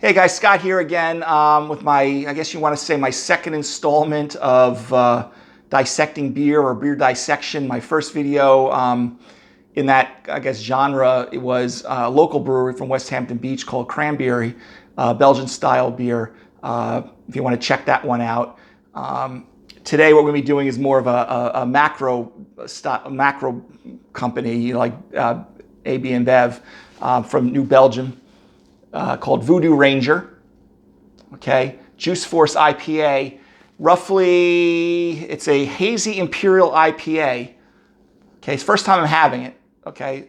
Hey guys, Scott here again with my, I guess you want to say my second installment of dissecting beer or beer dissection. My first video in that, I guess, genre, it was a local brewery from West Hampton Beach called Cranberry, Belgian style beer, if you want to check that one out. Today what we're going to be doing is more of a macro company like AB InBev from New Belgium. Called Voodoo Ranger, okay, Juice Force IPA. Roughly, it's a hazy Imperial IPA. Okay, it's the first time I'm having it. Okay,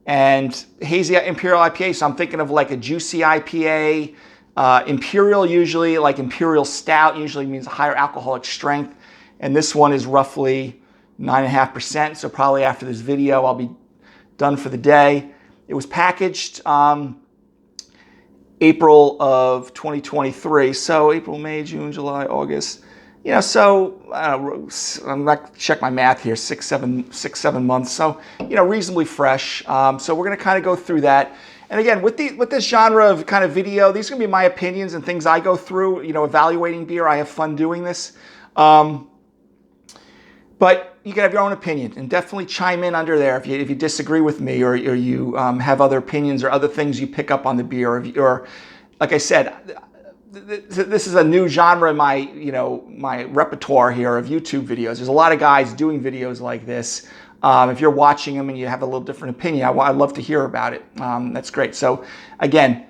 and hazy Imperial IPA. So I'm thinking of like a juicy IPA. Imperial usually, like Imperial Stout, usually means a higher alcoholic strength, and this one is roughly 9.5%. So probably after this video, I'll be done for the day. It was packaged April of 2023. So April, May, June, July, August. You know, so I'm not check my math here. Six, seven months. So reasonably fresh. So we're going to kind of go through that. And again, with this genre of kind of video, these are going to be my opinions and things I go through. Evaluating beer. I have fun doing this. But you can have your own opinion, and definitely chime in under there if you disagree with me, or you have other opinions or other things you pick up on the beer, or like I said, this is a new genre in my repertoire here of YouTube videos. There's a lot of guys doing videos like this. If you're watching them and you have a little different opinion, I'd love to hear about it. That's great. So again,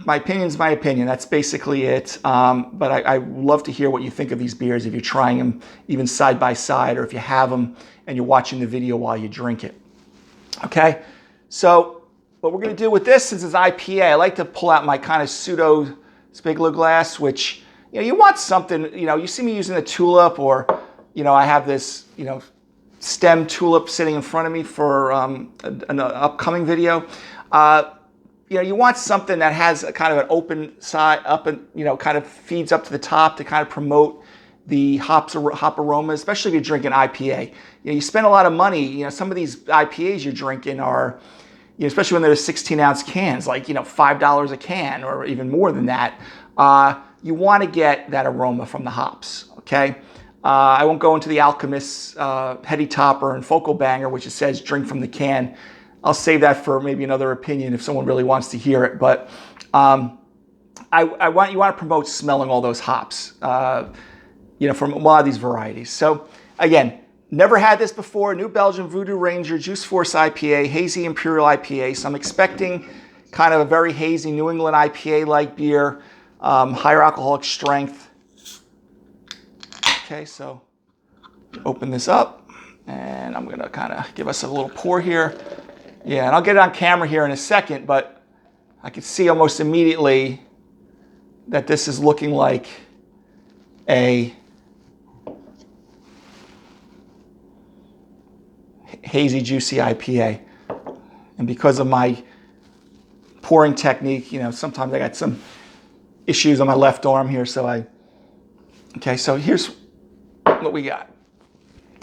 my opinion's my opinion. That's basically it. But I love to hear what you think of these beers if you're trying them even side by side, or if you have them and you're watching the video while you drink it. Okay? So what we're going to do with this, since it's IPA, I like to pull out my kind of pseudo Spigler glass, which, you want something, you see me using the tulip, or, I have this, stem tulip sitting in front of me for an upcoming video. You want something that has a kind of an open side up, and kind of feeds up to the top to kind of promote the hop aroma, especially if you're drinking IPA. You spend a lot of money. Some of these IPAs you're drinking are, especially when they're 16-ounce cans, like $5 a can or even more than that. You want to get that aroma from the hops. Okay. I won't go into the Alchemist's Heady Topper and Focal Banger, which it says drink from the can. I'll save that for maybe another opinion if someone really wants to hear it. But you want to promote smelling all those hops, from a lot of these varieties. So again, never had this before. New Belgium Voodoo Ranger Juice Force IPA, Hazy Imperial IPA. So I'm expecting kind of a very hazy New England IPA-like beer, higher alcoholic strength. Okay, so open this up, and I'm gonna kind of give us a little pour here. Yeah, and I'll get it on camera here in a second, but I can see almost immediately that this is looking like a hazy, juicy IPA. And because of my pouring technique, sometimes I got some issues on my left arm here, okay, so here's what we got.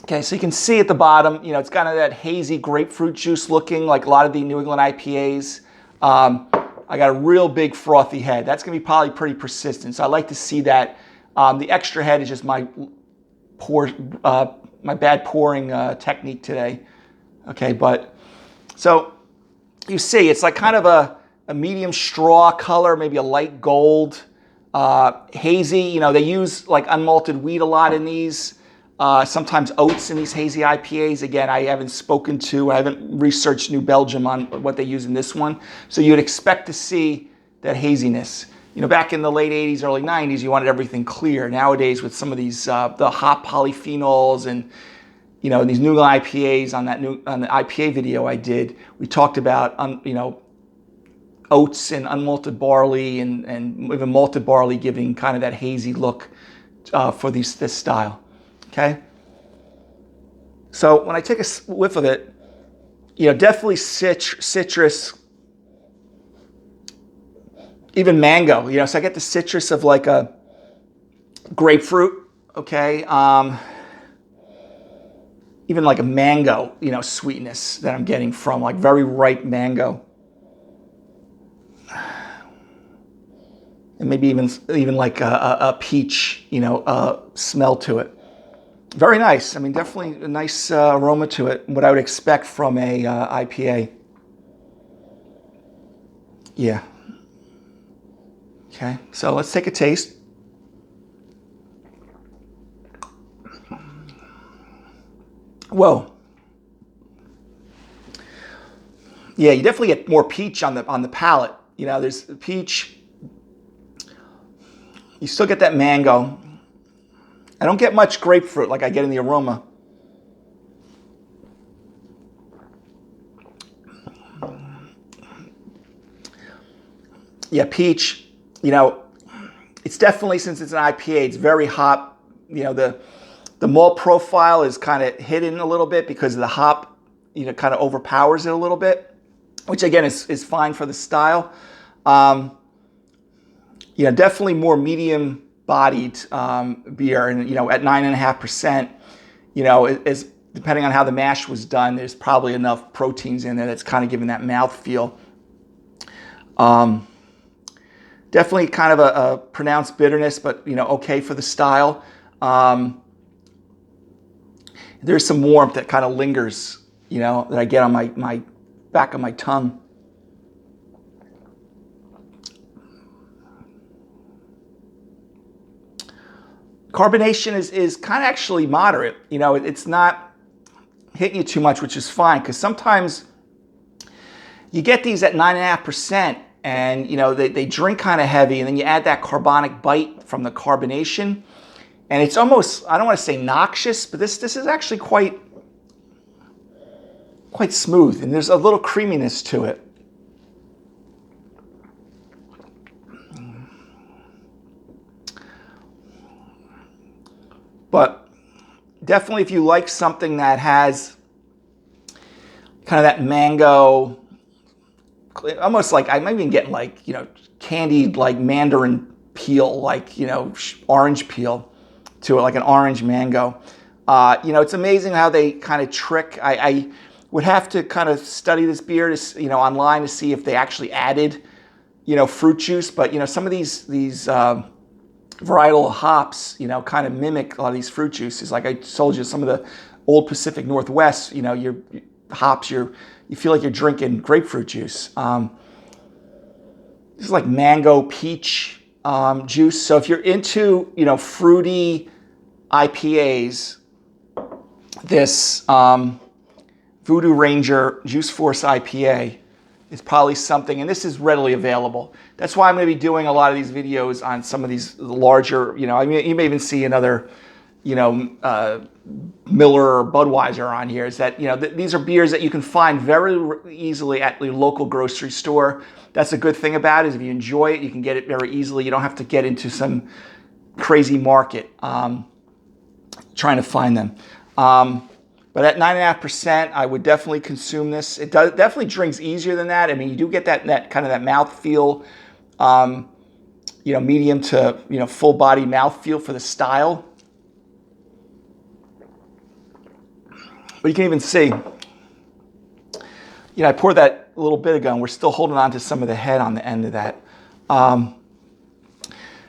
Okay, so you can see at the bottom, it's kind of that hazy grapefruit juice looking, like a lot of the New England IPAs. I got a real big frothy head. That's going to be probably pretty persistent. So I like to see that. The extra head is just my bad pouring technique today. Okay, but so you see, it's like kind of a medium straw color, maybe a light gold, hazy. They use like unmalted wheat a lot in these. Sometimes oats in these hazy IPAs. Again, I haven't researched New Belgium on what they use in this one. So you'd expect to see that haziness. Back in the late 80s, early 90s, you wanted everything clear. Nowadays, with some of these, the hop polyphenols and, these New England IPAs on the IPA video I did, we talked about, oats and unmalted barley and even malted barley giving kind of that hazy look for this style. Okay, so when I take a whiff of it, definitely citrus, even mango. So I get the citrus of like a grapefruit. Okay, even like a mango, sweetness that I'm getting from like very ripe mango. and maybe even like a peach, smell to it. Very nice. I mean, definitely a nice aroma to it. What I would expect from a IPA. Yeah. Okay, so let's take a taste. Whoa. Yeah, you definitely get more peach on the palate. There's peach. You still get that mango. I don't get much grapefruit like I get in the aroma. Yeah, peach. It's definitely, since it's an IPA, it's very hop. The malt profile is kind of hidden a little bit because the hop, kind of overpowers it a little bit, which again is fine for the style. Definitely more medium bodied beer, and at 9.5%, is depending on how the mash was done, there's probably enough proteins in there that's kind of giving that mouth feel. Definitely kind of a pronounced bitterness, but okay for the style. There's some warmth that kind of lingers, that I get on my back of my tongue. Carbonation is kind of actually moderate. It's not hitting you too much, which is fine, because sometimes you get these at 9.5%, and they drink kind of heavy, and then you add that carbonic bite from the carbonation, and it's almost, I don't want to say noxious, but this is actually quite smooth, and there's a little creaminess to it. But definitely, if you like something that has kind of that mango, almost like, I'm even getting like, candied like mandarin peel, like, orange peel to it, like an orange mango. It's amazing how they kind of trick. I would have to kind of study this beer to, online to see if they actually added, fruit juice. But, some of these varietal hops, kind of mimic a lot of these fruit juices. Like I told you, some of the old Pacific Northwest, your hops, you feel like you're drinking grapefruit juice. This is like mango peach juice. So if you're into, fruity IPAs, this Voodoo Ranger Juice Force IPA is probably something, and this is readily available. That's why I'm going to be doing a lot of these videos on some of these larger, I mean, you may even see another, Miller or Budweiser on here. Is that, these are beers that you can find very easily at the local grocery store. That's a good thing about it, is if you enjoy it, you can get it very easily. You don't have to get into some crazy market trying to find them. But at 9.5%, I would definitely consume this. It definitely drinks easier than that. I mean, you do get that kind of that mouth feel, medium to full body mouth feel for the style. But you can even see, I poured that a little bit ago, and we're still holding on to some of the head on the end of that.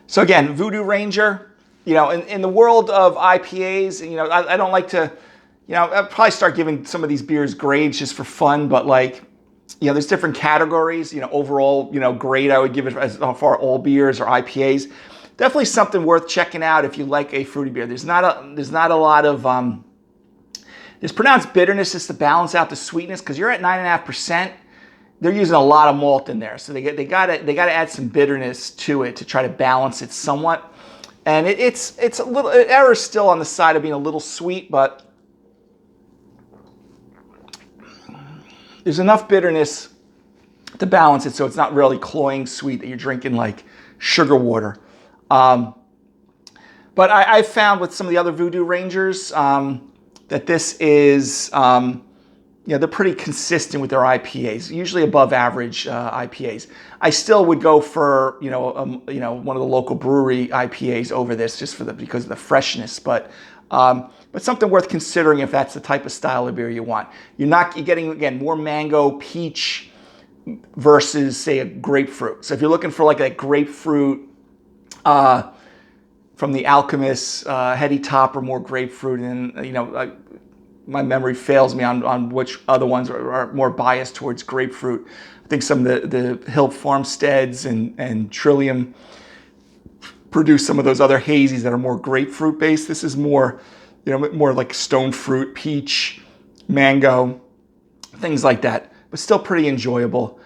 So again, Voodoo Ranger, in the world of IPAs, I don't like to, I'll probably start giving some of these beers grades just for fun, but like, there's different categories, overall, grade I would give it as far all beers or IPAs. Definitely something worth checking out if you like a fruity beer. There's not a lot of, there's pronounced bitterness just to balance out the sweetness, because you're at 9.5%. They're using a lot of malt in there, so they gotta add some bitterness to it to try to balance it somewhat. And it's a little, it errs still on the side of being a little sweet, but there's enough bitterness to balance it, so it's not really cloying sweet that you're drinking like sugar water. But I found with some of the other Voodoo Rangers that this is, they're pretty consistent with their IPAs, usually above average IPAs. I still would go for one of the local brewery IPAs over this, just because of the freshness. But something worth considering if that's the type of style of beer you want. You're getting, again, more mango, peach versus, say, a grapefruit. So if you're looking for like that grapefruit, From the Alchemist, Heady Topper, more grapefruit, and my memory fails me on which other ones are more biased towards grapefruit. I think some of the Hill Farmsteads and Trillium produce some of those other hazies that are more grapefruit based. This is more, more like stone fruit, peach, mango, things like that, but still pretty enjoyable.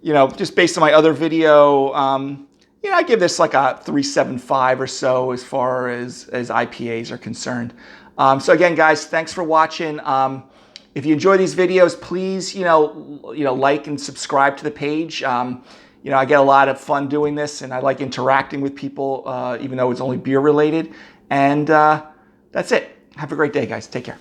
Just based on my other video, I give this like a 3.75 or so as far as IPAs are concerned. So again, guys, thanks for watching. If you enjoy these videos, please, like and subscribe to the page. I get a lot of fun doing this, and I like interacting with people, even though it's only beer related. And that's it. Have a great day, guys. Take care.